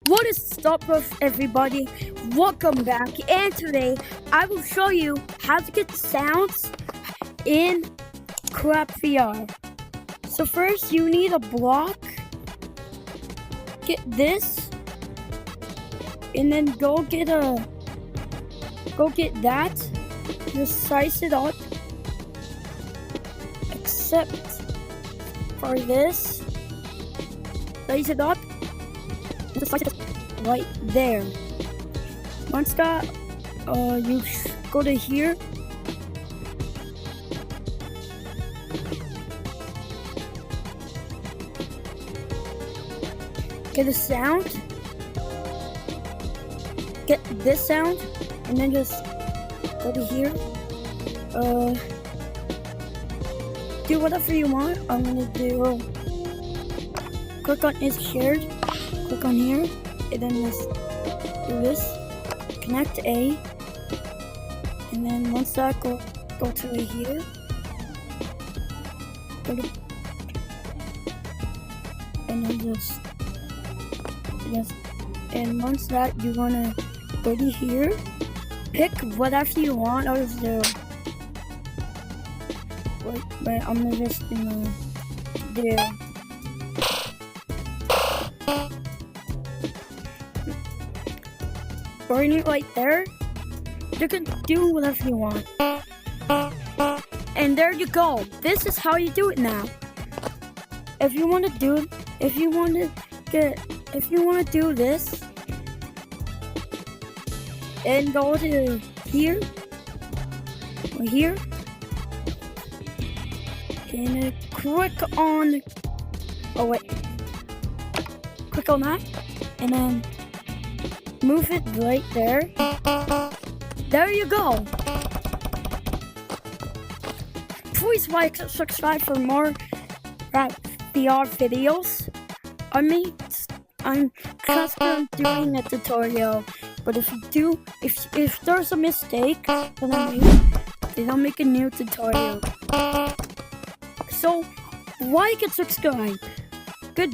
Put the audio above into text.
What is up with everybody? Welcome back, and today I will show you how to get sounds in Crap VR. So first you need a block, get this, and then go get that, just size it up, except for this, size it up, just size it right there. Once that, you go to here, get a sound, get this sound, and then just go to here, do whatever you want. I'm gonna do, click on is shared, click on here, and then just do this, connect A, and then once that go to here, go to, and then just, and once that you wanna go to here, pick whatever you want. I'll just do, but I'm just gonna do, bring it right there. You can do whatever you want. And there you go. This is how you do it now. If you want to do this, and go to here, or here, and click on, click on that, and then move it right there. There you go. Please like, subscribe for more VR videos. I'm just doing a tutorial, but if there's a mistake, then I'll make a new tutorial. So like and subscribe.